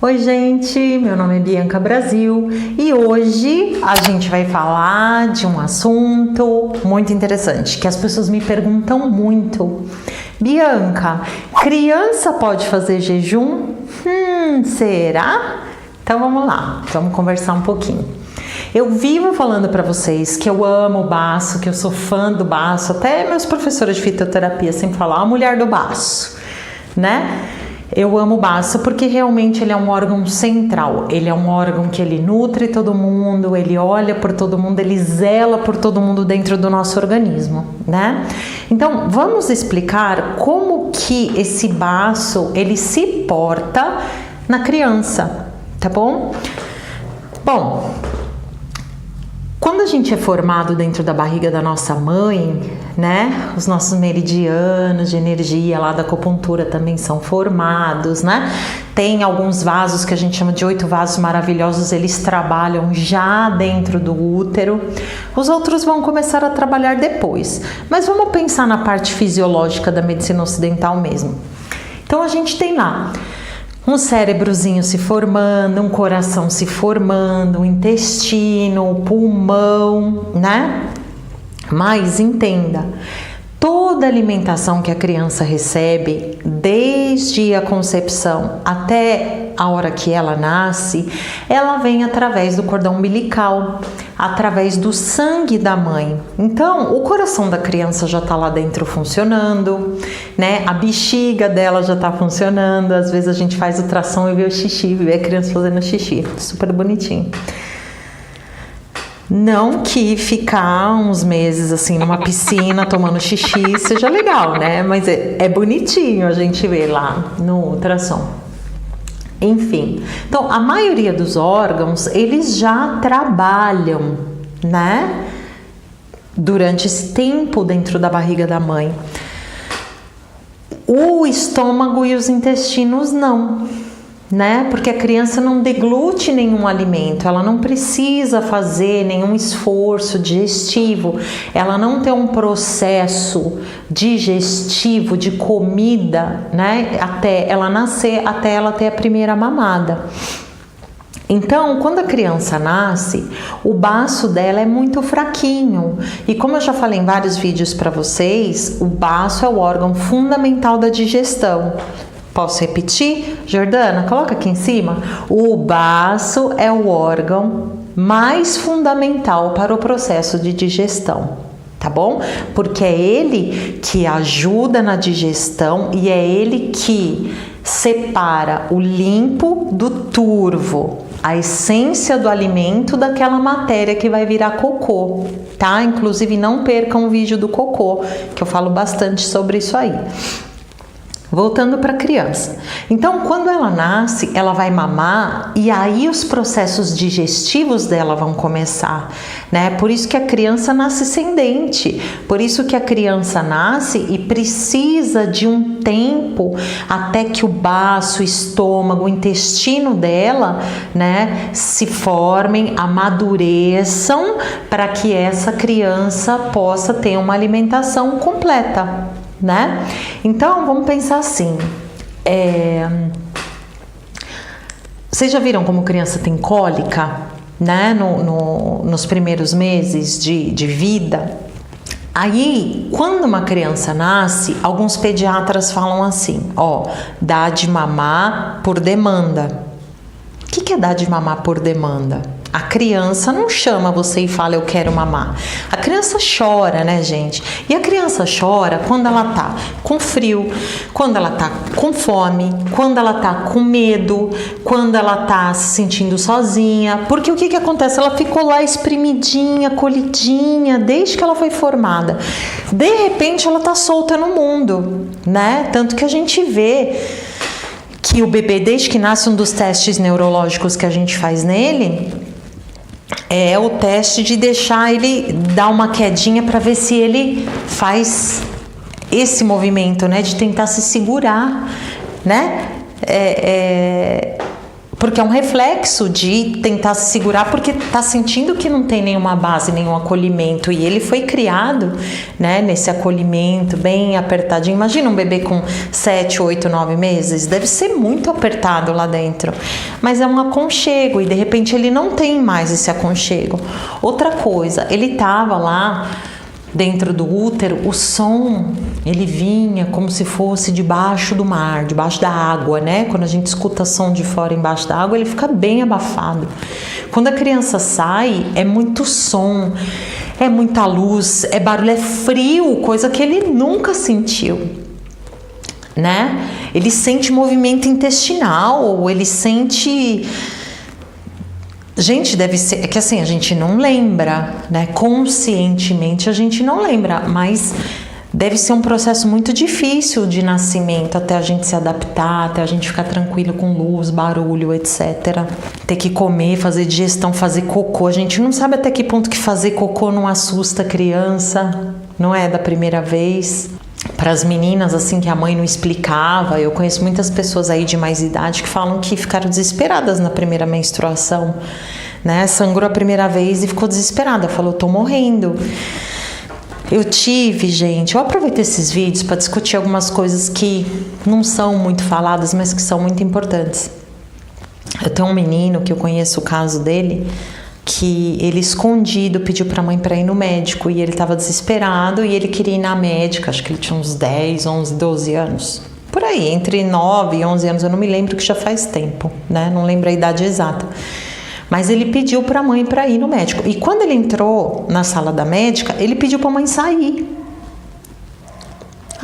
Oi gente, meu nome é Bianca Brasil e hoje a gente vai falar de um assunto muito interessante que as pessoas me perguntam muito. Bianca, criança pode fazer jejum? Será? Então vamos lá, vamos conversar um pouquinho. Eu vivo falando para vocês que eu amo o baço, que eu sou fã do baço, até meus professores de fitoterapia sempre falam, a mulher do baço, né? Eu amo o baço porque realmente ele é um órgão central, ele é um órgão que ele nutre todo mundo, ele olha por todo mundo, ele zela por todo mundo dentro do nosso organismo, né? Então, vamos explicar como que esse baço, ele se porta na criança, tá bom? Bom, quando a gente é formado dentro da barriga da nossa mãe, né, os nossos meridianos de energia lá da acupuntura também são formados, né? Tem alguns vasos que a gente chama de 8 vasos maravilhosos, eles trabalham já dentro do útero. Os outros vão começar a trabalhar depois. Mas vamos pensar na parte fisiológica da medicina ocidental mesmo. Então a gente tem lá um cérebrozinho se formando, um coração se formando, um intestino, um pulmão, né? Mas entenda, toda alimentação que a criança recebe, desde a concepção até a hora que ela nasce, ela vem através do cordão umbilical, através do sangue da mãe. Então, o coração da criança já está lá dentro funcionando, né? A bexiga dela já está funcionando. Às vezes a gente faz ultrassom e vê o xixi, vê a criança fazendo xixi, super bonitinho. Não que ficar uns meses assim numa piscina tomando xixi seja legal, né? Mas é bonitinho a gente ver lá no ultrassom. Enfim, então a maioria dos órgãos, eles já trabalham, né? Durante esse tempo dentro da barriga da mãe. O estômago e os intestinos não, né? Porque a criança não deglute nenhum alimento, ela não precisa fazer nenhum esforço digestivo, ela não tem um processo digestivo de comida, né? Até ela nascer, até ela ter a primeira mamada. Então, quando a criança nasce, o baço dela é muito fraquinho. E como eu já falei em vários vídeos para vocês, o baço é o órgão fundamental da digestão. Posso repetir? Jordana, coloca aqui em cima. O baço é o órgão mais fundamental para o processo de digestão, tá bom? Porque é ele que ajuda na digestão e é ele que separa o limpo do turvo, a essência do alimento daquela matéria que vai virar cocô, tá? Inclusive não percam o vídeo do cocô, que eu falo bastante sobre isso aí. Voltando para a criança. Então, quando ela nasce, ela vai mamar e aí os processos digestivos dela vão começar, né? Por isso que a criança nasce sem dente, por isso que a criança nasce e precisa de um tempo até que o baço, o estômago, o intestino dela, né, se formem, amadureçam para que essa criança possa ter uma alimentação completa, né? Então, vamos pensar assim, vocês já viram como criança tem cólica, né? Nos primeiros meses de vida? Aí, quando uma criança nasce, alguns pediatras falam assim, ó, dá de mamar por demanda. O que é dar de mamar por demanda? A criança não chama você e fala, eu quero mamar. A criança chora, né, gente? E a criança chora quando ela tá com frio, quando ela tá com fome, quando ela tá com medo, quando ela tá se sentindo sozinha. Porque o que acontece? Ela ficou lá espremidinha, colhidinha, desde que ela foi formada. De repente, ela tá solta no mundo, né? Tanto que a gente vê que o bebê, desde que nasce, um dos testes neurológicos que a gente faz nele é o teste de deixar ele dar uma quedinha para ver se ele faz esse movimento, né, de tentar se segurar, né? Porque é um reflexo de tentar se segurar, porque tá sentindo que não tem nenhuma base, nenhum acolhimento. E ele foi criado, né, nesse acolhimento bem apertadinho. Imagina um bebê com 7, 8, 9 meses. Deve ser muito apertado lá dentro. Mas é um aconchego e de repente ele não tem mais esse aconchego. Outra coisa, ele tava lá dentro do útero, o som, ele vinha como se fosse debaixo do mar, debaixo da água, né? Quando a gente escuta som de fora embaixo da água, ele fica bem abafado. Quando a criança sai, é muito som, é muita luz, é barulho, é frio, coisa que ele nunca sentiu, né? Ele sente movimento intestinal, ele sente... Gente, deve ser, é que assim, a gente não lembra, né? Conscientemente a gente não lembra, mas deve ser um processo muito difícil de nascimento, até a gente se adaptar, até a gente ficar tranquilo com luz, barulho, etc. Ter que comer, fazer digestão, fazer cocô. A gente não sabe até que ponto que fazer cocô não assusta a criança, não é da primeira vez. Para as meninas, assim, que a mãe não explicava, eu conheço muitas pessoas aí de mais idade que falam que ficaram desesperadas na primeira menstruação, né? Sangrou a primeira vez e ficou desesperada, falou, tô morrendo. Eu tive, gente, eu aproveitei esses vídeos para discutir algumas coisas que não são muito faladas, mas que são muito importantes. Eu tenho um menino que eu conheço o caso dele, que ele escondido pediu pra mãe pra ir no médico e ele tava desesperado e ele queria ir na médica, acho que ele tinha uns 10, 11, 12 anos. Por aí, entre 9 e 11 anos, eu não me lembro, que já faz tempo, né? Não lembro a idade exata. Mas ele pediu pra mãe pra ir no médico. E quando ele entrou na sala da médica, ele pediu pra mãe sair.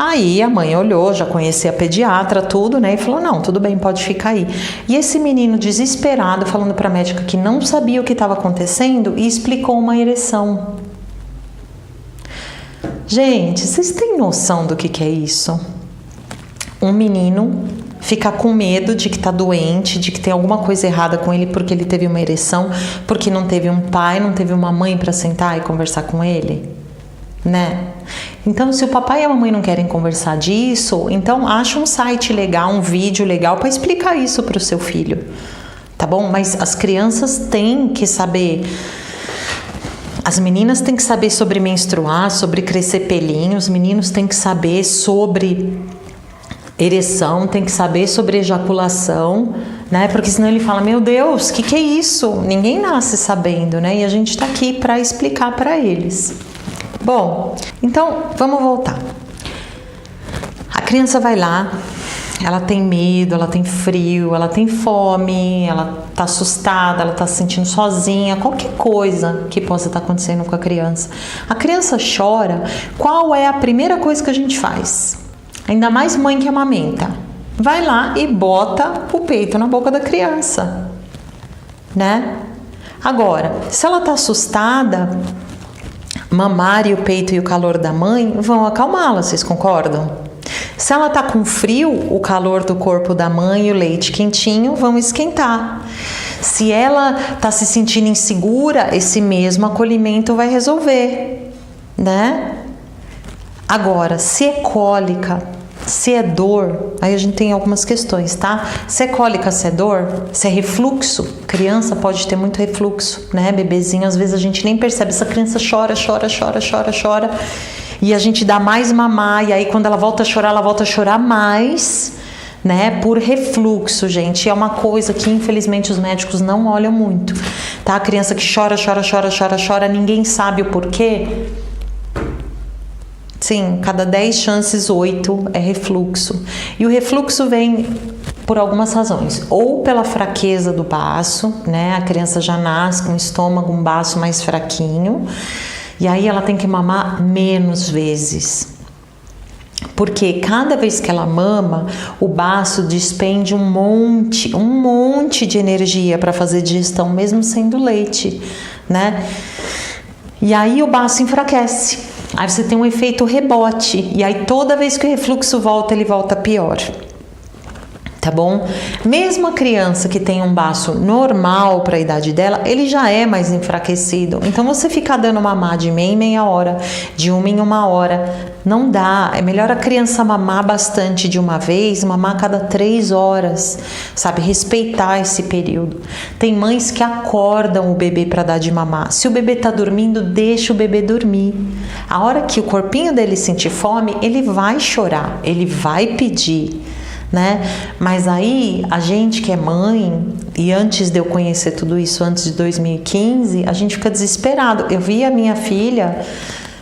Aí a mãe olhou, já conhecia a pediatra, tudo, né? E falou, não, tudo bem, pode ficar aí. E esse menino desesperado, falando para a médica que não sabia o que estava acontecendo e explicou uma ereção. Gente, vocês têm noção do que é isso? Um menino ficar com medo de que tá doente, de que tem alguma coisa errada com ele porque ele teve uma ereção, porque não teve um pai, não teve uma mãe para sentar e conversar com ele, né? Então, se o papai e a mamãe não querem conversar disso, então acha um site legal, um vídeo legal para explicar isso para o seu filho, tá bom? Mas as crianças têm que saber, as meninas têm que saber sobre menstruar, sobre crescer pelinho, os meninos têm que saber sobre ereção, têm que saber sobre ejaculação, né? Porque senão ele fala, meu Deus, o que é isso? Ninguém nasce sabendo, né? E a gente tá aqui para explicar para eles. Bom, então vamos voltar. A criança vai lá, ela tem medo, ela tem frio, ela tem fome, ela tá assustada, ela tá se sentindo sozinha, qualquer coisa que possa estar acontecendo com a criança. A criança chora, qual é a primeira coisa que a gente faz? Ainda mais mãe que amamenta. Vai lá e bota o peito na boca da criança, né? Agora, se ela tá assustada, mamar e o peito e o calor da mãe vão acalmá-la, vocês concordam? Se ela tá com frio, o calor do corpo da mãe e o leite quentinho vão esquentar. Se ela tá se sentindo insegura, esse mesmo acolhimento vai resolver, né? Agora, se é cólica, se é dor, aí a gente tem algumas questões, tá? Se é cólica, se é dor, se é refluxo, criança pode ter muito refluxo, né? Bebezinho, às vezes a gente nem percebe, essa criança chora, e a gente dá mais mamar, e aí quando ela volta a chorar mais, né? Por refluxo, gente, é uma coisa que infelizmente os médicos não olham muito, tá? A criança que chora, ninguém sabe o porquê. Sim, cada 10 chances, 8 é refluxo. E o refluxo vem por algumas razões. Ou pela fraqueza do baço, né? A criança já nasce com o estômago, um baço mais fraquinho. E aí ela tem que mamar menos vezes. Porque cada vez que ela mama, o baço despende um monte de energia para fazer digestão, mesmo sendo leite, né? E aí o baço enfraquece. Aí você tem um efeito rebote, e aí toda vez que o refluxo volta, ele volta pior, Tá bom? Mesmo a criança que tem um baço normal para a idade dela, ele já é mais enfraquecido. Então, você ficar dando mamar de meia em meia hora, de uma em uma hora, não dá. É melhor a criança mamar bastante de uma vez, mamar a cada 3 horas, sabe? Respeitar esse período. Tem mães que acordam o bebê para dar de mamar. Se o bebê tá dormindo, deixa o bebê dormir. A hora que o corpinho dele sentir fome, ele vai chorar, ele vai pedir. Né? Mas aí a gente que é mãe, e antes de eu conhecer tudo isso, antes de 2015, a gente fica desesperado. Eu via a minha filha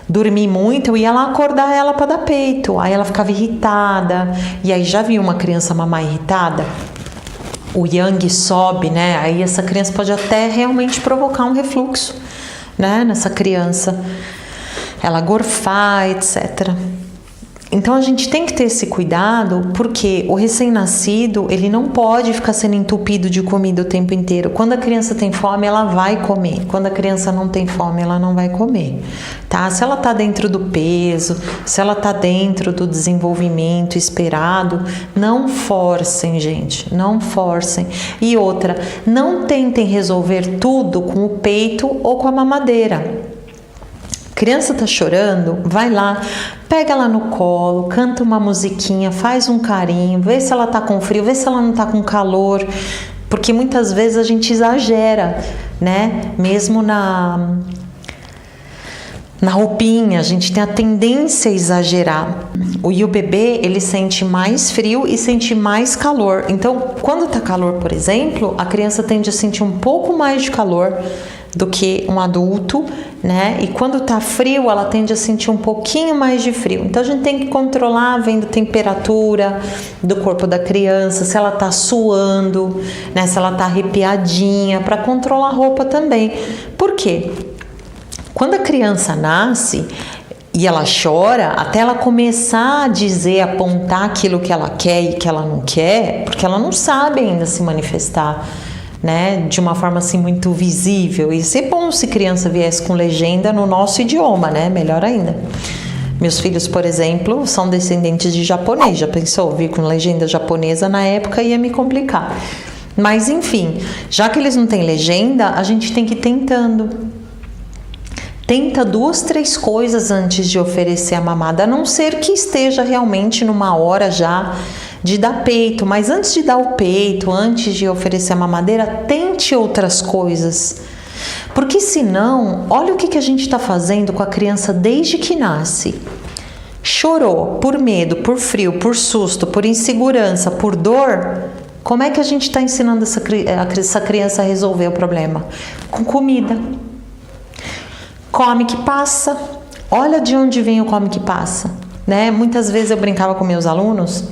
dormir muito, eu ia lá acordar ela para dar peito, aí ela ficava irritada, e aí já viu uma criança mamar irritada? O yang sobe, né? Aí essa criança pode até realmente provocar um refluxo, né? Nessa criança, ela gorfar, etc. Então a gente tem que ter esse cuidado, porque o recém-nascido, ele não pode ficar sendo entupido de comida o tempo inteiro. Quando a criança tem fome, ela vai comer. Quando a criança não tem fome, ela não vai comer, tá? Se ela tá dentro do peso, se ela tá dentro do desenvolvimento esperado, não forcem, gente, não forcem. E outra, não tentem resolver tudo com o peito ou com a mamadeira. Criança tá chorando, vai lá, pega ela no colo, canta uma musiquinha, faz um carinho, vê se ela tá com frio, vê se ela não tá com calor, porque muitas vezes a gente exagera, né? Mesmo na roupinha, a gente tem a tendência a exagerar. E o bebê, ele sente mais frio e sente mais calor. Então, quando tá calor, por exemplo, a criança tende a sentir um pouco mais de calor do que um adulto, né? E quando tá frio, ela tende a sentir um pouquinho mais de frio. Então a gente tem que controlar vendo a temperatura do corpo da criança, se ela tá suando, né? Se ela tá arrepiadinha, para controlar a roupa também. Por quê? Quando a criança nasce e ela chora, até ela começar a dizer, apontar aquilo que ela quer e que ela não quer, porque ela não sabe ainda se manifestar, né, de uma forma assim muito visível. Ia ser bom se criança viesse com legenda no nosso idioma, né? Melhor ainda. Meus filhos, por exemplo, são descendentes de japonês. Já pensou? Vir com legenda japonesa na época ia me complicar. Mas enfim, já que eles não têm legenda, a gente tem que ir tentando. Tenta 2, 3 coisas antes de oferecer a mamada, a não ser que esteja realmente numa hora já de dar peito, mas antes de dar o peito, antes de oferecer a mamadeira, tente outras coisas. Porque senão, olha o que a gente está fazendo com a criança desde que nasce. Chorou por medo, por frio, por susto, por insegurança, por dor. Como é que a gente está ensinando essa criança a resolver o problema? Com comida. Come que passa. Olha de onde vem o come que passa, né? Muitas vezes eu brincava com meus alunos,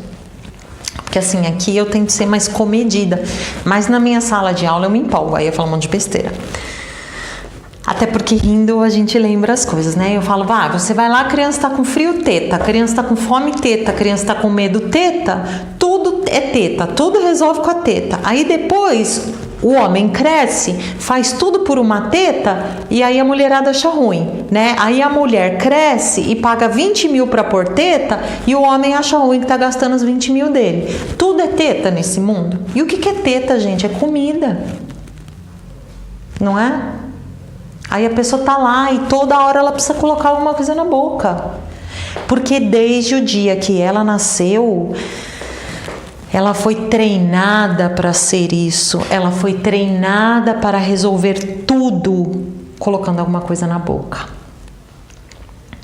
porque assim, aqui eu tento ser mais comedida, mas na minha sala de aula eu me empolgo, aí eu falo um monte de besteira. Até porque rindo a gente lembra as coisas, né? Eu falo, você vai lá, a criança tá com frio, teta, a criança tá com fome, teta, a criança tá com medo, teta, tudo é teta, tudo resolve com a teta. Aí depois o homem cresce, faz tudo por uma teta e aí a mulherada acha ruim, né? Aí a mulher cresce e paga 20 mil pra pôr teta e o homem acha ruim que tá gastando os 20 mil dele. Tudo é teta nesse mundo. E o que é teta, gente? É comida. Não é? Aí a pessoa tá lá e toda hora ela precisa colocar alguma coisa na boca. Porque desde o dia que ela nasceu, ela foi treinada para ser isso. Ela foi treinada para resolver tudo colocando alguma coisa na boca.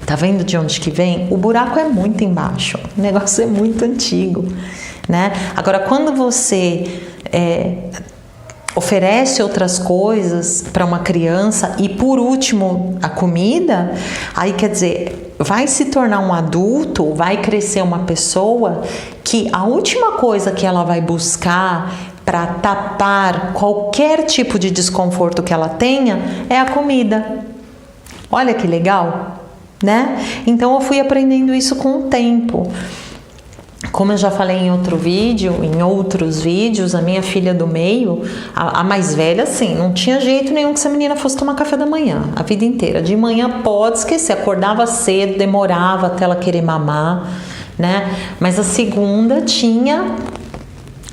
Tá vendo de onde que vem? O buraco é muito embaixo. O negócio é muito antigo, né? Agora, quando você oferece outras coisas para uma criança e por último a comida, aí quer dizer, vai se tornar um adulto, vai crescer uma pessoa que a última coisa que ela vai buscar para tapar qualquer tipo de desconforto que ela tenha é a comida. Olha que legal, né? Então eu fui aprendendo isso com o tempo. Como eu já falei em outros vídeos, a minha filha do meio, a mais velha, assim, não tinha jeito nenhum que essa menina fosse tomar café da manhã, a vida inteira. De manhã pode esquecer, acordava cedo, demorava até ela querer mamar, né? Mas a segunda tinha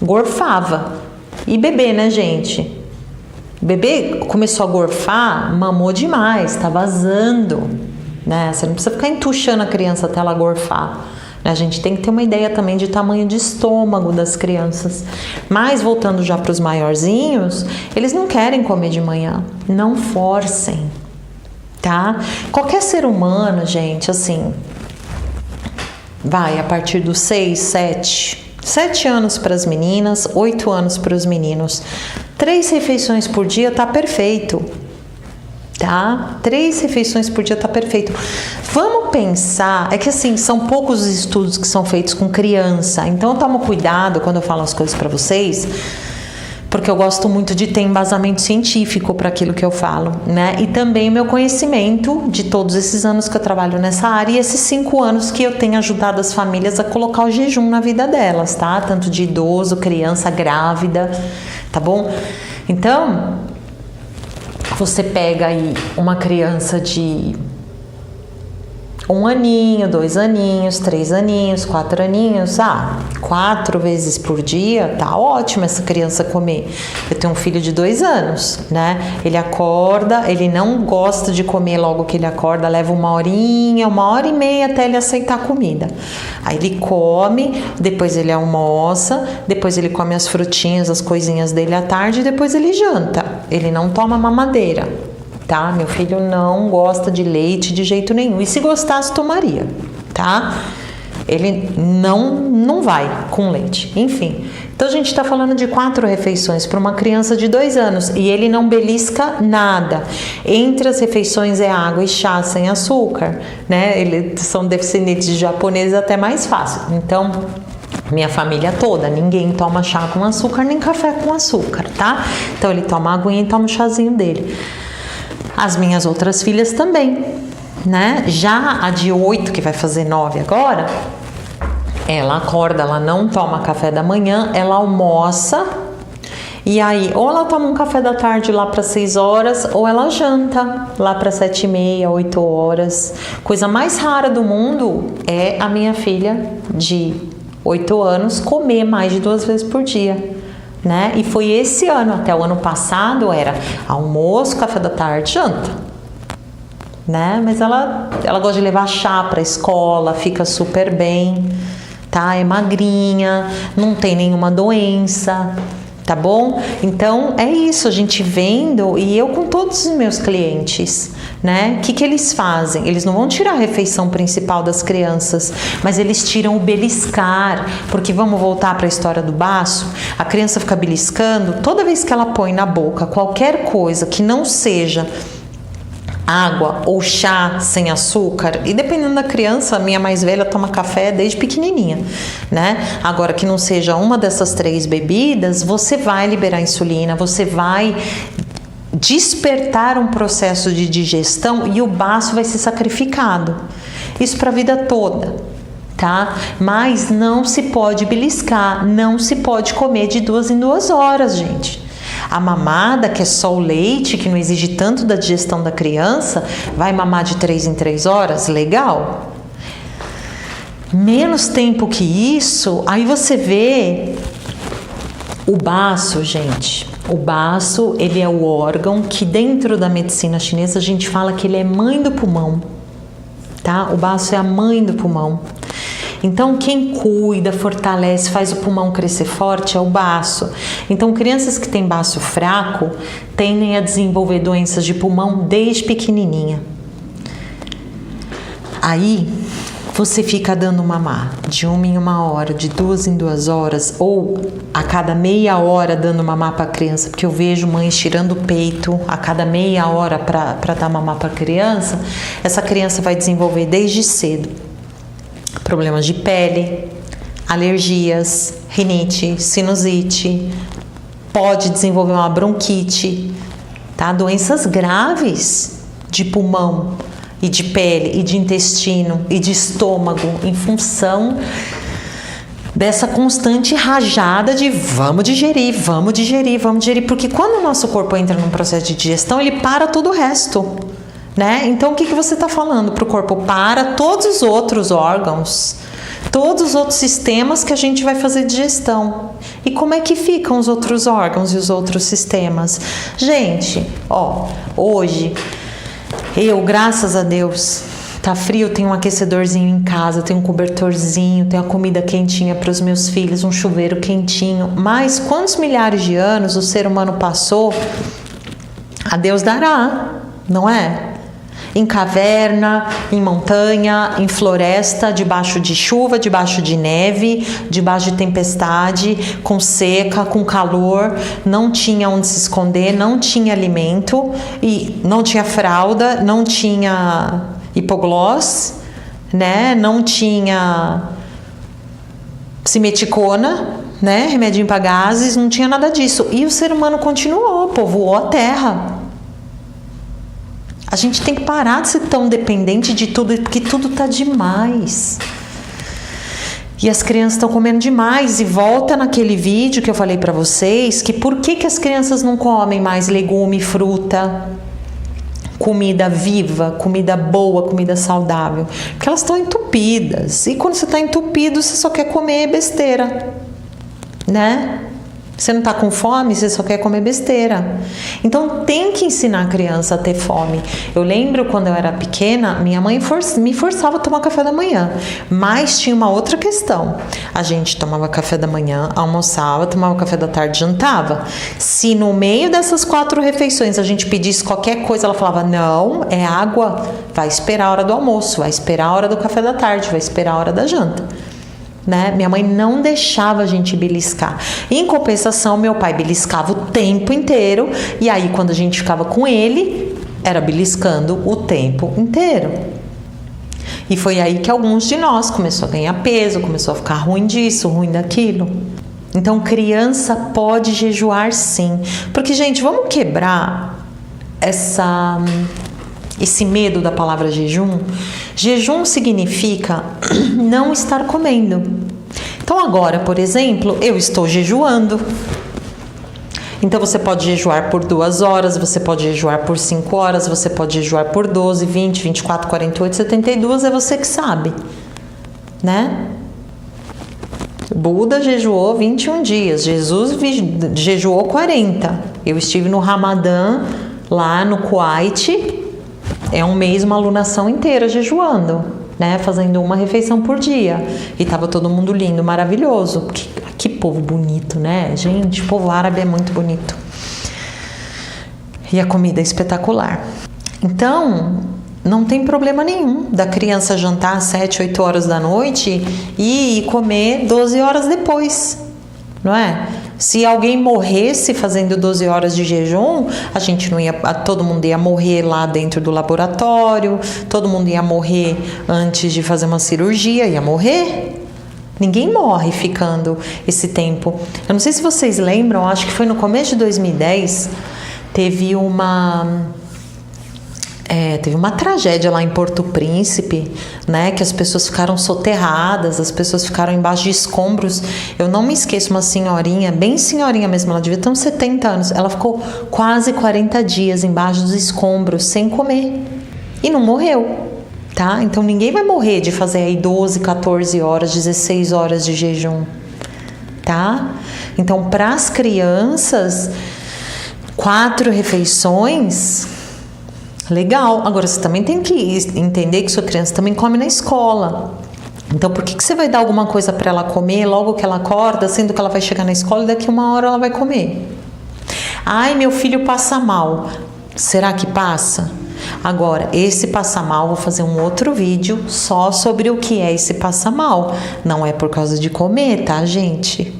gorfava. E bebê, né, gente? Bebê começou a gorfar, mamou demais, tá vazando, né? Você não precisa ficar entuchando a criança até ela gorfar. A gente tem que ter uma ideia também de tamanho de estômago das crianças. Mas voltando já para os maiorzinhos, eles não querem comer de manhã. Não forcem, tá? Qualquer ser humano, gente, assim, vai a partir dos 6, 7 anos para as meninas, 8 anos para os meninos. 3 refeições por dia tá perfeito. Tá? 3 refeições por dia tá perfeito. Vamos pensar, é que assim, são poucos os estudos que são feitos com criança, então toma cuidado quando eu falo as coisas para vocês, porque eu gosto muito de ter embasamento científico para aquilo que eu falo, né? E também o meu conhecimento de todos esses anos que eu trabalho nessa área e esses 5 anos que eu tenho ajudado as famílias a colocar o jejum na vida delas, tá? Tanto de idoso, criança, grávida, tá bom? Então, você pega aí uma criança de 1 aninho, 2 aninhos, 3 aninhos, 4 aninhos, 4 vezes por dia, tá ótimo essa criança comer. Eu tenho um filho de 2 anos, né? Ele acorda, ele não gosta de comer logo que ele acorda, leva 1 horinha, 1h30 até ele aceitar a comida. Aí ele come, depois ele almoça, depois ele come as frutinhas, as coisinhas dele à tarde e depois ele janta. Ele não toma mamadeira. Tá? Meu filho não gosta de leite de jeito nenhum. E se gostasse, tomaria, tá? Ele não vai com leite. Enfim, então a gente tá falando de 4 refeições para uma criança de 2 anos e ele não belisca nada. Entre as refeições é água e chá sem açúcar, né? Eles são descendentes de japoneses, até mais fácil. Então, minha família toda, ninguém toma chá com açúcar nem café com açúcar, tá? Então ele toma aguinha e toma o chazinho dele. As minhas outras filhas também, né? Já a de 8, que vai fazer 9 agora, ela acorda, ela não toma café da manhã, ela almoça e aí ou ela toma um café da tarde lá para 6 horas ou ela janta lá para 7h30, 8 horas. Coisa mais rara do mundo é a minha filha de 8 anos comer mais de 2 vezes por dia. Né? E foi esse ano, até o ano passado era almoço, café da tarde, janta, né? Mas ela gosta de levar chá para a escola, fica super bem, tá? É magrinha, não tem nenhuma doença, tá bom? Então é isso, a gente vendo, e eu com todos os meus clientes, né? O que eles fazem? Eles não vão tirar a refeição principal das crianças, mas eles tiram o beliscar, porque vamos voltar para a história do baço. A criança fica beliscando, toda vez que ela põe na boca qualquer coisa que não seja água ou chá sem açúcar, e dependendo da criança, a minha mais velha toma café desde pequenininha, né? Agora que não seja uma dessas 3 bebidas, você vai liberar insulina, você vai despertar um processo de digestão e o baço vai ser sacrificado. Isso para a vida toda, tá? Mas não se pode beliscar, não se pode comer de 2 em 2 horas, gente. A mamada, que é só o leite, que não exige tanto da digestão da criança, vai mamar de 3 em 3 horas? Legal. Menos tempo que isso, aí você vê o baço, gente. O baço, ele é o órgão que dentro da medicina chinesa a gente fala que ele é mãe do pulmão, tá? O baço é a mãe do pulmão. Então, quem cuida, fortalece, faz o pulmão crescer forte é o baço. Então, crianças que têm baço fraco tendem a desenvolver doenças de pulmão desde pequenininha. Aí, você fica dando mamar de 1 em 1 hora, de 2 em 2 horas, ou a cada meia hora dando mamar para a criança, porque eu vejo mães tirando o peito a cada meia hora para dar mamar para a criança. Essa criança vai desenvolver desde cedo problemas de pele, alergias, rinite, sinusite, pode desenvolver uma bronquite, tá? Doenças graves de pulmão e de pele e de intestino e de estômago em função dessa constante rajada de vamos digerir, vamos digerir, vamos digerir, porque quando o nosso corpo entra num processo de digestão, ele para todo o resto. Né? Então, o que você está falando para o corpo? Para todos os outros órgãos, todos os outros sistemas que a gente vai fazer digestão. E como é que ficam os outros órgãos e os outros sistemas? Gente, hoje eu, graças a Deus, tá frio, tenho um aquecedorzinho em casa, tenho um cobertorzinho, tenho a comida quentinha para os meus filhos, um chuveiro quentinho. Mas quantos milhares de anos o ser humano passou? A Deus dará, não é? Em caverna, em montanha, em floresta, debaixo de chuva, debaixo de neve, debaixo de tempestade, com seca, com calor, não tinha onde se esconder, não tinha alimento, e não tinha fralda, não tinha hipoglós, né? Não tinha simeticona, né? Remedinho para gases, não tinha nada disso. E o ser humano continuou, povoou a terra. A gente tem que parar de ser tão dependente de tudo, porque tudo tá demais. E as crianças estão comendo demais. E volta naquele vídeo que eu falei para vocês, que por que as crianças não comem mais legume, fruta, comida viva, comida boa, comida saudável? Porque elas estão entupidas. E quando você está entupido, você só quer comer besteira, né? Você não está com fome, você só quer comer besteira. Então tem que ensinar a criança a ter fome. Eu lembro quando eu era pequena, minha mãe me forçava a tomar café da manhã. Mas tinha uma outra questão. A gente tomava café da manhã, almoçava, tomava café da tarde, jantava. Se no meio dessas 4 refeições a gente pedisse qualquer coisa, ela falava, não, é água, vai esperar a hora do almoço, vai esperar a hora do café da tarde, vai esperar a hora da janta. Né? Minha mãe não deixava a gente beliscar. Em compensação, meu pai beliscava o tempo inteiro. E aí, quando a gente ficava com ele, era beliscando o tempo inteiro. E foi aí que alguns de nós começou a ganhar peso, começou a ficar ruim disso, ruim daquilo. Então, criança pode jejuar sim. Porque, gente, vamos quebrar esse medo da palavra jejum. Jejum significa não estar comendo. Então agora, por exemplo, eu estou jejuando. Então você pode jejuar por 2 horas, você pode jejuar por 5 horas, você pode jejuar por 12, 20, 24, 48, 72, é você que sabe, né? Buda jejuou 21 dias, Jesus jejuou 40. Eu estive no Ramadã, lá no Kuwait. É um mês, uma alunação inteira jejuando, né? Fazendo uma refeição por dia. E tava todo mundo lindo, maravilhoso. Que povo bonito, né? Gente, o povo árabe é muito bonito. E a comida é espetacular. Então, não tem problema nenhum da criança jantar às 7, 8 horas da noite e comer 12 horas depois, não é? Se alguém morresse fazendo 12 horas de jejum, a gente não ia, todo mundo ia morrer lá dentro do laboratório, todo mundo ia morrer antes de fazer uma cirurgia, ia morrer. Ninguém morre ficando esse tempo. Eu não sei se vocês lembram, acho que foi no começo de 2010, teve uma tragédia lá em Porto Príncipe, né, que as pessoas ficaram soterradas, as pessoas ficaram embaixo de escombros. Eu não me esqueço, uma senhorinha, bem senhorinha mesmo, ela devia ter uns 70 anos, ela ficou quase 40 dias embaixo dos escombros, sem comer, e não morreu, tá? Então ninguém vai morrer de fazer aí 12, 14 horas, 16 horas de jejum, tá? Então, para as crianças, 4 refeições... Legal. Agora, você também tem que entender que sua criança também come na escola. Então, por que você vai dar alguma coisa para ela comer logo que ela acorda, sendo que ela vai chegar na escola e daqui 1 hora ela vai comer? Ai, meu filho passa mal. Será que passa? Agora, esse passa mal, vou fazer um outro vídeo só sobre o que é esse passa mal. Não é por causa de comer, tá, gente?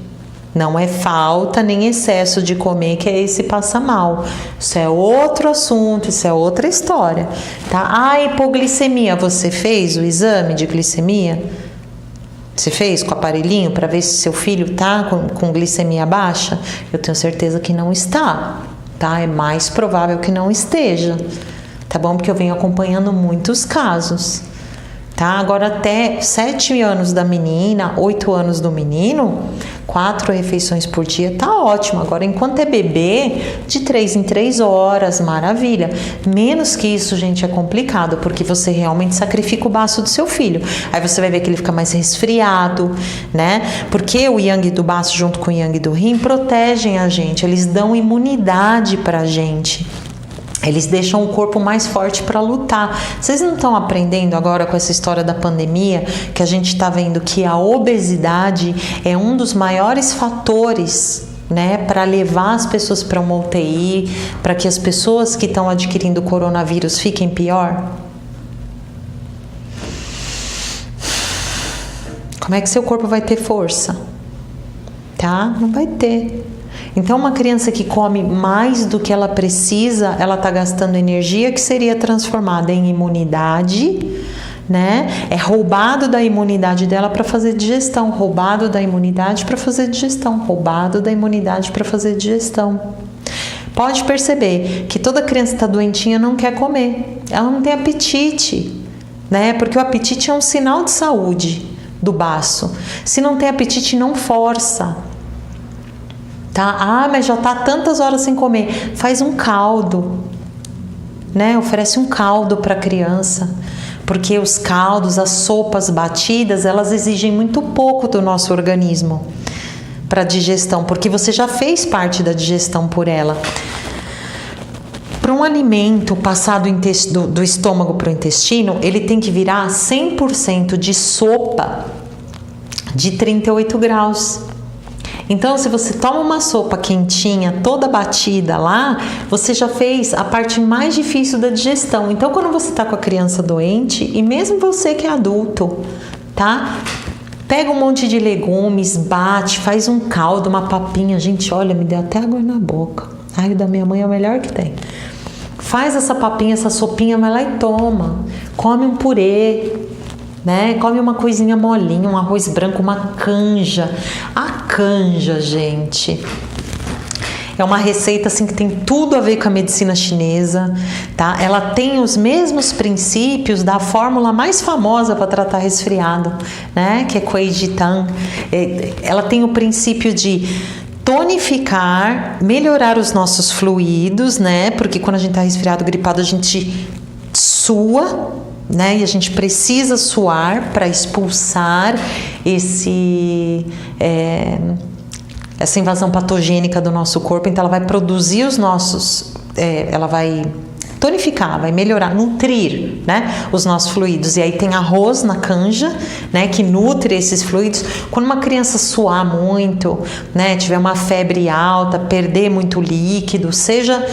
Não é falta nem excesso de comer que é esse passa mal. Isso é outro assunto, isso é outra história, tá? Ah, hipoglicemia, você fez o exame de glicemia? Você fez com o aparelhinho para ver se seu filho tá com glicemia baixa? Eu tenho certeza que não está, tá? É mais provável que não esteja, tá bom? Porque eu venho acompanhando muitos casos. Tá? Agora até 7 anos da menina, 8 anos do menino, 4 refeições por dia tá ótimo. Agora, enquanto é bebê, de 3 em 3 horas, maravilha. Menos que isso, gente, é complicado, porque você realmente sacrifica o baço do seu filho. Aí você vai ver que ele fica mais resfriado, né? Porque o yang do baço junto com o yang do rim protegem a gente, eles dão imunidade pra gente. Eles deixam o corpo mais forte para lutar. Vocês não estão aprendendo agora com essa história da pandemia que a gente está vendo que a obesidade é um dos maiores fatores, né, para levar as pessoas para uma UTI, para que as pessoas que estão adquirindo coronavírus fiquem pior? Como é que seu corpo vai ter força? Tá? Não vai ter. Então, uma criança que come mais do que ela precisa, ela está gastando energia que seria transformada em imunidade, né? É roubado da imunidade dela para fazer digestão, roubado da imunidade para fazer digestão, roubado da imunidade para fazer digestão. Pode perceber que toda criança que está doentinha não quer comer, ela não tem apetite, né? Porque o apetite é um sinal de saúde do baço. Se não tem apetite, não força. Tá? Ah, mas já está tantas horas sem comer. Faz um caldo, né? Oferece um caldo para a criança, porque os caldos, as sopas batidas, elas exigem muito pouco do nosso organismo para digestão, porque você já fez parte da digestão por ela. Para um alimento passar do estômago para o intestino, ele tem que virar 100% de sopa de 38 graus. Então, se você toma uma sopa quentinha, toda batida lá, você já fez a parte mais difícil da digestão. Então, quando você tá com a criança doente, e mesmo você que é adulto, tá? Pega um monte de legumes, bate, faz um caldo, uma papinha. Gente, olha, me deu até água na boca. Ai, o da minha mãe é o melhor que tem. Faz essa papinha, essa sopinha, vai lá e toma. Come um purê, né? Come uma coisinha molinha, um arroz branco, uma canja. A canja, gente, é uma receita assim que tem tudo a ver com a medicina chinesa, tá? Ela tem os mesmos princípios da fórmula mais famosa para tratar resfriado, né? Que é Kuei Ji Tang. Ela tem o princípio de tonificar, melhorar os nossos fluidos, né? Porque quando a gente tá resfriado, gripado, a gente sua, né? E a gente precisa suar para expulsar essa invasão patogênica do nosso corpo. Então ela vai produzir os nossos, ela vai tonificar, vai melhorar, nutrir, né, os nossos fluidos. E aí tem arroz na canja, né, que nutre esses fluidos. Quando uma criança suar muito, né, tiver uma febre alta, perder muito líquido, seja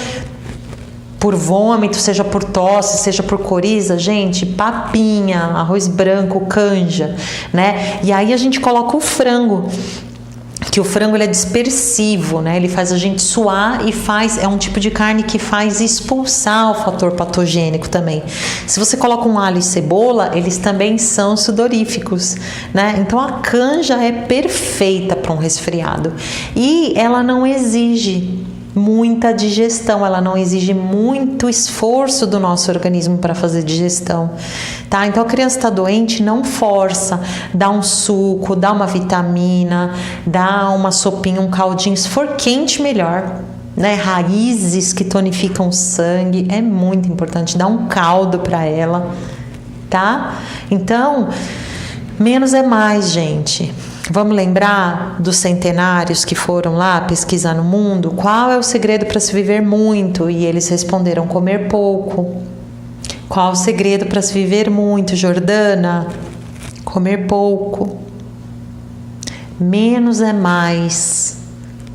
por vômito, seja por tosse, seja por coriza, gente, papinha, arroz branco, canja, né? E aí a gente coloca o frango, que o frango ele é dispersivo, né? Ele faz a gente suar e é um tipo de carne que faz expulsar o fator patogênico também. Se você coloca um alho e cebola, eles também são sudoríficos, né? Então a canja é perfeita para um resfriado e ela não exige muita digestão, ela não exige muito esforço do nosso organismo para fazer digestão, tá? Então a criança está doente, não força, dá um suco, dá uma vitamina, dá uma sopinha, um caldinho, se for quente melhor, né? Raízes que tonificam o sangue, é muito importante, dá um caldo para ela, tá? Então, menos é mais, gente. Vamos lembrar dos centenários que foram lá pesquisar no mundo? Qual é o segredo para se viver muito? E eles responderam: comer pouco. Qual o segredo para se viver muito, Jordana? Comer pouco. Menos é mais,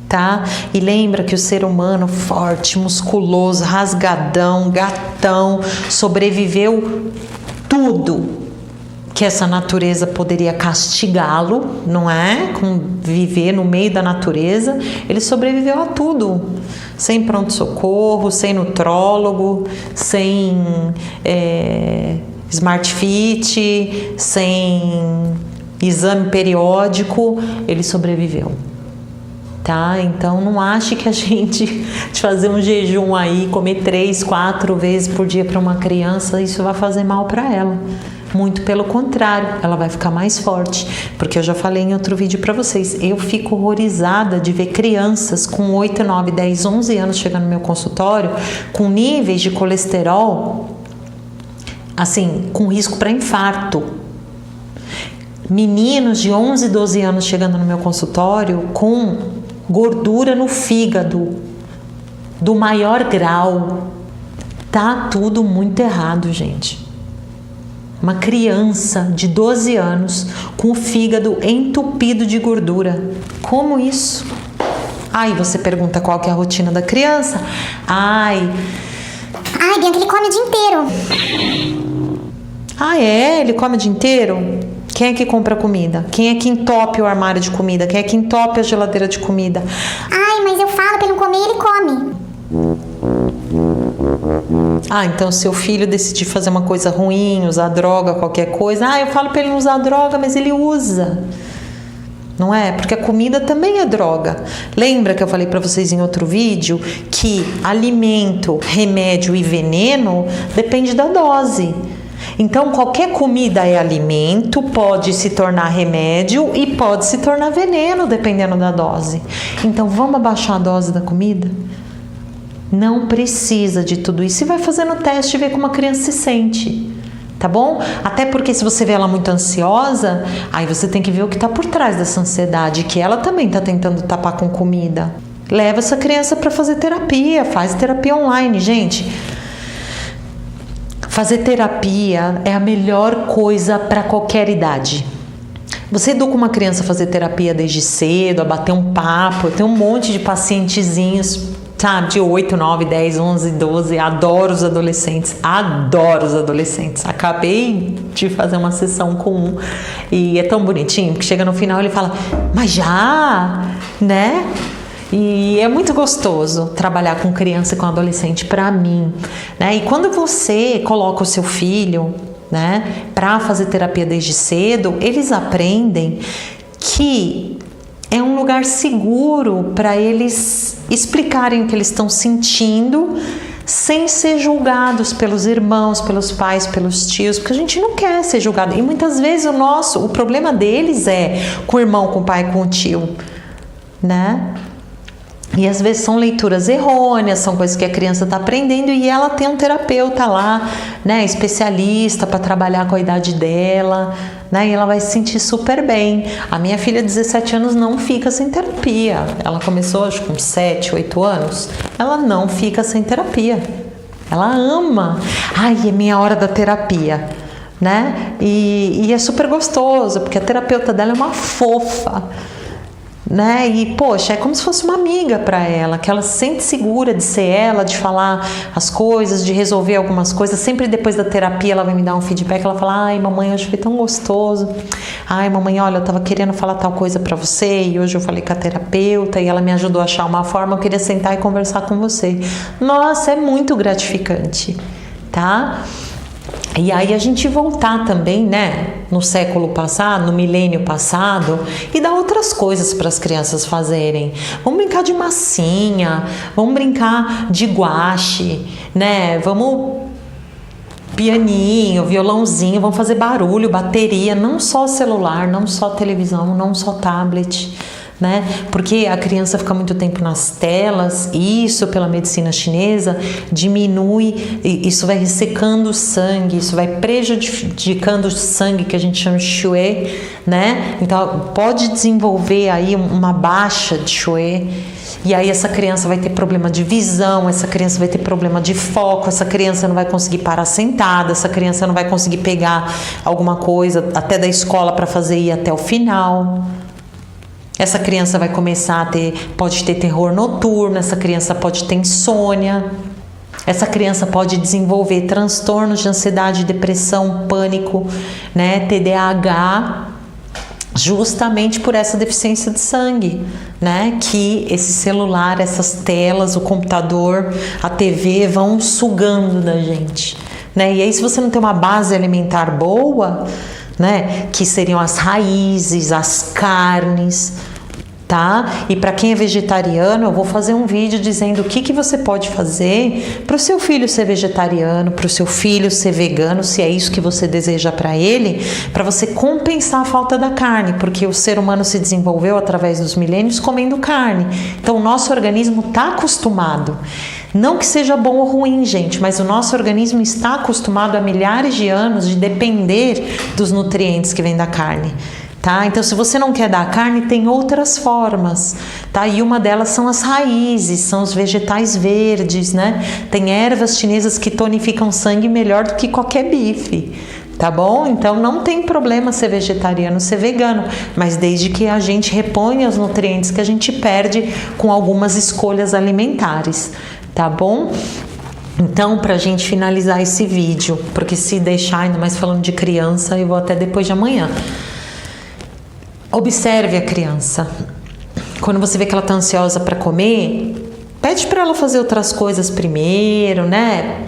tá? E lembra que o ser humano forte, musculoso, rasgadão, gatão, sobreviveu tudo que essa natureza poderia castigá-lo, não é? Com viver no meio da natureza, ele sobreviveu a tudo, sem pronto-socorro, sem nutrólogo, sem Smart Fit, sem exame periódico, ele sobreviveu. tá? Então não ache que a gente de fazer um jejum aí, comer 3, 4 vezes por dia para uma criança, isso vai fazer mal para ela. Muito pelo contrário, ela vai ficar mais forte, porque eu já falei em outro vídeo para vocês, eu fico horrorizada de ver crianças com 8, 9, 10, 11 anos chegando no meu consultório com níveis de colesterol, assim, com risco para infarto. Meninos de 11, 12 anos chegando no meu consultório com gordura no fígado, do maior grau. Tá tudo muito errado, gente. Uma criança de 12 anos com o fígado entupido de gordura. Como isso? Aí você pergunta qual que é a rotina da criança. Ai, Bianca, ele come o dia inteiro. Ah, é? Ele come o dia inteiro? Quem é que compra comida? Quem é que entope o armário de comida? Quem é que entope a geladeira de comida? Mas eu falo pra ele não comer e ele come. Então seu filho decidir fazer uma coisa ruim, usar droga, qualquer coisa. Eu falo pra ele não usar droga, mas ele usa. Não é? Porque a comida também é droga. Lembra que eu falei pra vocês em outro vídeo que alimento, remédio e veneno depende da dose. Então, qualquer comida é alimento, pode se tornar remédio e pode se tornar veneno, dependendo da dose. Então, vamos abaixar a dose da comida? Não precisa de tudo isso. E vai fazendo o teste e ver como a criança se sente. Tá bom? Até porque se você vê ela muito ansiosa, aí você tem que ver o que está por trás dessa ansiedade, que ela também está tentando tapar com comida. Leva essa criança para fazer terapia, faz terapia online, gente. Fazer terapia é a melhor coisa para qualquer idade. Você educa uma criança a fazer terapia desde cedo, a bater um papo. Eu tenho um monte de pacientezinhos, sabe, de 8, 9, 10, 11, 12. Adoro os adolescentes, adoro os adolescentes. Acabei de fazer uma sessão com um e é tão bonitinho, porque chega no final ele fala, mas já, né? E é muito gostoso trabalhar com criança e com adolescente para mim, né? E quando você coloca o seu filho, né, para fazer terapia desde cedo, eles aprendem que é um lugar seguro para eles explicarem o que eles estão sentindo sem ser julgados pelos irmãos, pelos pais, pelos tios, porque a gente não quer ser julgado. E muitas vezes o problema deles é com o irmão, com o pai, com o tio, né? E às vezes são leituras errôneas, são coisas que a criança está aprendendo e ela tem um terapeuta lá, né, especialista para trabalhar com a idade dela, né, e ela vai se sentir super bem. A minha filha de 17 anos não fica sem terapia. Ela começou, acho que com 7, 8 anos. Ela não fica sem terapia. Ela ama. É minha hora da terapia, né? E é super gostoso, porque a terapeuta dela é uma fofa, né? E poxa, é como se fosse uma amiga para ela, que ela se sente segura de ser ela, de falar as coisas, de resolver algumas coisas. Sempre depois da terapia ela vai me dar um feedback, ela fala, mamãe, hoje foi tão gostoso. Mamãe, olha, eu tava querendo falar tal coisa para você e hoje eu falei com a terapeuta e ela me ajudou a achar uma forma, eu queria sentar e conversar com você. Nossa, é muito gratificante, tá? E aí a gente voltar também, né, no século passado, no milênio passado, e dar outras coisas para as crianças fazerem. Vamos brincar de massinha, vamos brincar de guache, né, vamos pianinho, violãozinho, vamos fazer barulho, bateria, não só celular, não só televisão, não só tablet, né? Porque a criança fica muito tempo nas telas, e isso pela medicina chinesa diminui, isso vai ressecando o sangue, isso vai prejudicando o sangue, que a gente chama de Xue, né? Então pode desenvolver aí uma baixa de Xue, e aí essa criança vai ter problema de visão, essa criança vai ter problema de foco, essa criança não vai conseguir parar sentada, essa criança não vai conseguir pegar alguma coisa até da escola para fazer ir até o final. Essa criança vai começar pode ter terror noturno, essa criança pode ter insônia, essa criança pode desenvolver transtornos de ansiedade, depressão, pânico, né, TDAH, justamente por essa deficiência de sangue, né, que esse celular, essas telas, o computador, a TV vão sugando da gente, né, e aí se você não tem uma base alimentar boa, né, que seriam as raízes, as carnes, tá? E para quem é vegetariano, eu vou fazer um vídeo dizendo o que você pode fazer para o seu filho ser vegetariano, para o seu filho ser vegano, se é isso que você deseja para ele, para você compensar a falta da carne, porque o ser humano se desenvolveu através dos milênios comendo carne. Então o nosso organismo está acostumado. Não que seja bom ou ruim, gente, mas o nosso organismo está acostumado há milhares de anos de depender dos nutrientes que vêm da carne. Tá? Então, se você não quer dar carne, tem outras formas, tá? E uma delas são as raízes, são os vegetais verdes, né? Tem ervas chinesas que tonificam sangue melhor do que qualquer bife, tá bom? Então, não tem problema ser vegetariano, ser vegano, mas desde que a gente reponha os nutrientes que a gente perde com algumas escolhas alimentares, tá bom? Então, pra gente finalizar esse vídeo, porque se deixar, ainda mais falando de criança, eu vou até depois de amanhã. Observe a criança. Quando você vê que ela está ansiosa para comer, pede para ela fazer outras coisas primeiro, né?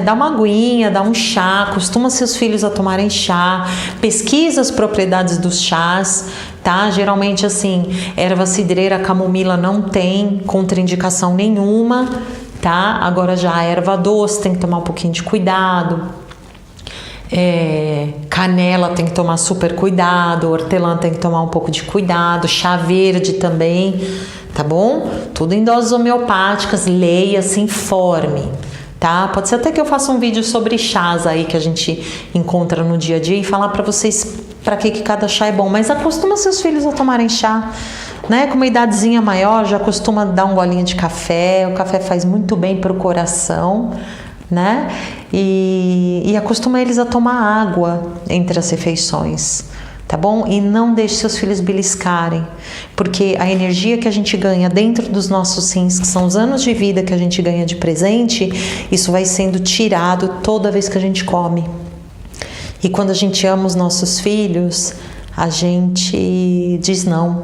Dá uma aguinha, dá um chá, acostuma seus filhos a tomarem chá, pesquisa as propriedades dos chás, tá? Geralmente assim, erva cidreira, camomila não tem contraindicação nenhuma, tá? Agora já a erva doce tem que tomar um pouquinho de cuidado. Canela tem que tomar super cuidado, hortelã tem que tomar um pouco de cuidado, chá verde também, tá bom? Tudo em doses homeopáticas, leia, se informe, tá? Pode ser até que eu faça um vídeo sobre chás aí que a gente encontra no dia a dia e falar pra vocês pra que cada chá é bom, mas acostuma seus filhos a tomarem chá, né? Com uma idadezinha maior já costuma dar um golinho de café, o café faz muito bem pro coração, né? E acostuma eles a tomar água entre as refeições, tá bom? E não deixe seus filhos beliscarem, porque a energia que a gente ganha dentro dos nossos rins, que são os anos de vida que a gente ganha de presente, isso vai sendo tirado toda vez que a gente come. E quando a gente ama os nossos filhos, a gente diz não,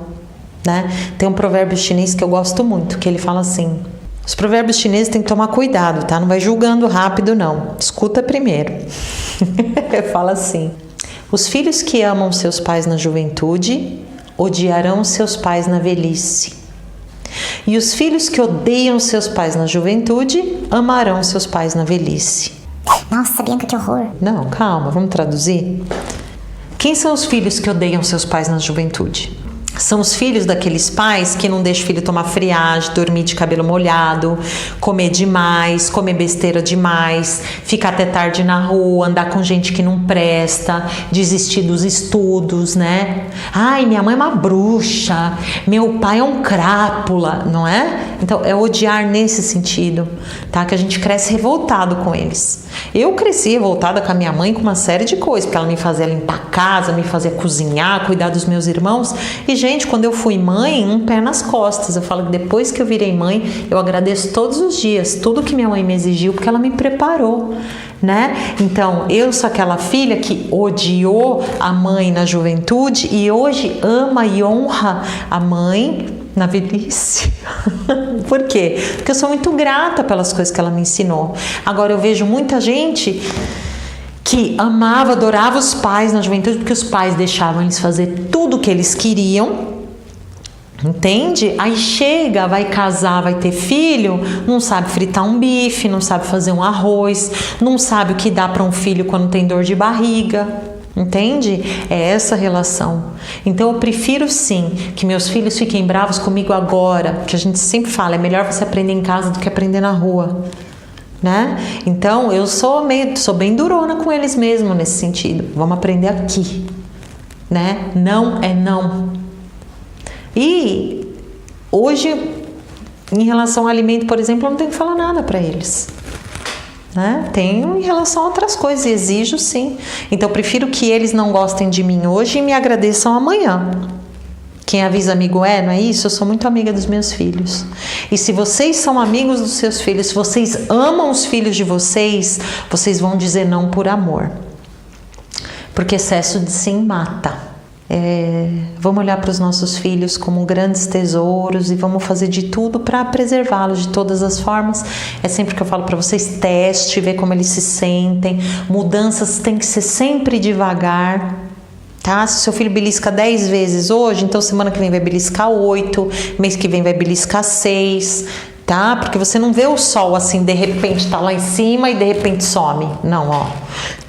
né? Tem um provérbio chinês que eu gosto muito, que ele fala assim: os provérbios chineses tem que tomar cuidado, tá? Não vai julgando rápido, não. Escuta primeiro. Fala assim: os filhos que amam seus pais na juventude odiarão seus pais na velhice. E os filhos que odeiam seus pais na juventude amarão seus pais na velhice. Nossa, Bianca, que horror. Não, calma, vamos traduzir? Quem são os filhos que odeiam seus pais na juventude? São os filhos daqueles pais que não deixam o filho tomar friagem, dormir de cabelo molhado, comer demais, comer besteira demais, ficar até tarde na rua, andar com gente que não presta, desistir dos estudos, né? Ai, minha mãe é uma bruxa, meu pai é um crápula, não é? Então, é odiar nesse sentido, tá? Que a gente cresce revoltado com eles. Eu cresci revoltada com a minha mãe com uma série de coisas, porque ela me fazia limpar a casa, me fazia cozinhar, cuidar dos meus irmãos. E, gente, quando eu fui mãe, um pé nas costas. Eu falo que depois que eu virei mãe, eu agradeço todos os dias, tudo que minha mãe me exigiu, porque ela me preparou, né? Então, eu sou aquela filha que odiou a mãe na juventude e hoje ama e honra a mãe na velhice. Por quê? Porque eu sou muito grata pelas coisas que ela me ensinou. Agora, eu vejo muita gente que amava, adorava os pais na juventude porque os pais deixavam eles fazer tudo o que eles queriam, entende? Aí chega, vai casar, vai ter filho, não sabe fritar um bife, não sabe fazer um arroz, não sabe o que dá para um filho quando tem dor de barriga, entende? É essa relação. Então eu prefiro sim que meus filhos fiquem bravos comigo agora, que a gente sempre fala, é melhor você aprender em casa do que aprender na rua, né? Então eu sou bem durona com eles mesmo nesse sentido. Vamos aprender aqui, né? Não é não. E hoje, em relação ao alimento, por exemplo, eu não tenho que falar nada para eles, né? Tenho em relação a outras coisas, exijo sim. Então eu prefiro que eles não gostem de mim hoje e me agradeçam amanhã. Quem avisa amigo não é isso? Eu sou muito amiga dos meus filhos. E se vocês são amigos dos seus filhos, se vocês amam os filhos de vocês, vocês vão dizer não por amor. Porque excesso de sim mata. Vamos olhar para os nossos filhos como grandes tesouros e vamos fazer de tudo para preservá-los de todas as formas. É sempre que eu falo para vocês, teste, vê como eles se sentem. Mudanças tem que ser sempre devagar. tá? Se seu filho belisca 10 vezes hoje, então semana que vem vai beliscar 8, mês que vem vai beliscar 6, tá? Porque você não vê o sol assim, de repente tá lá em cima e de repente some. Não, ó.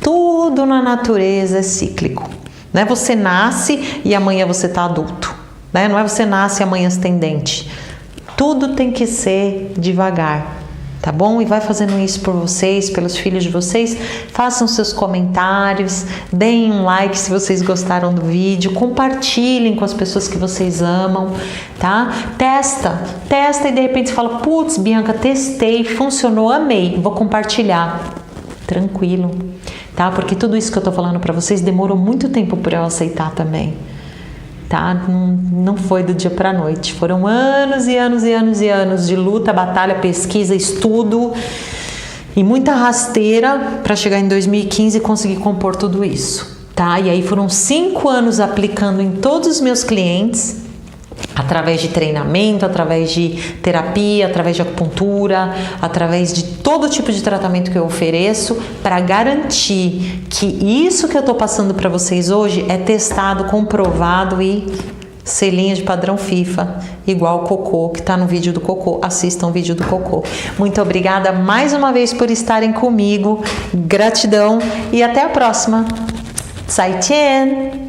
Tudo na natureza é cíclico. Não é você nasce e amanhã você tá adulto, né? Não é você nasce e amanhã você tem dente. Tudo tem que ser devagar. Tá bom? E vai fazendo isso por vocês, pelos filhos de vocês. Façam seus comentários, deem um like se vocês gostaram do vídeo, compartilhem com as pessoas que vocês amam, tá? Testa e de repente você fala, putz, Bianca, testei, funcionou, amei, vou compartilhar. Tranquilo, tá? Porque tudo isso que eu tô falando pra vocês demorou muito tempo pra eu aceitar também. Tá? Não foi do dia para a noite, foram anos e anos e anos e anos de luta, batalha, pesquisa, estudo e muita rasteira para chegar em 2015 e conseguir compor tudo isso, tá? E aí foram 5 anos aplicando em todos os meus clientes, através de treinamento, através de terapia, através de acupuntura, através de todo tipo de tratamento que eu ofereço, para garantir que isso que eu tô passando para vocês hoje é testado, comprovado e selinho de padrão FIFA, igual o Cocô, que tá no vídeo do Cocô. Assistam o vídeo do Cocô. Muito obrigada mais uma vez por estarem comigo. Gratidão e até a próxima. Zaijian!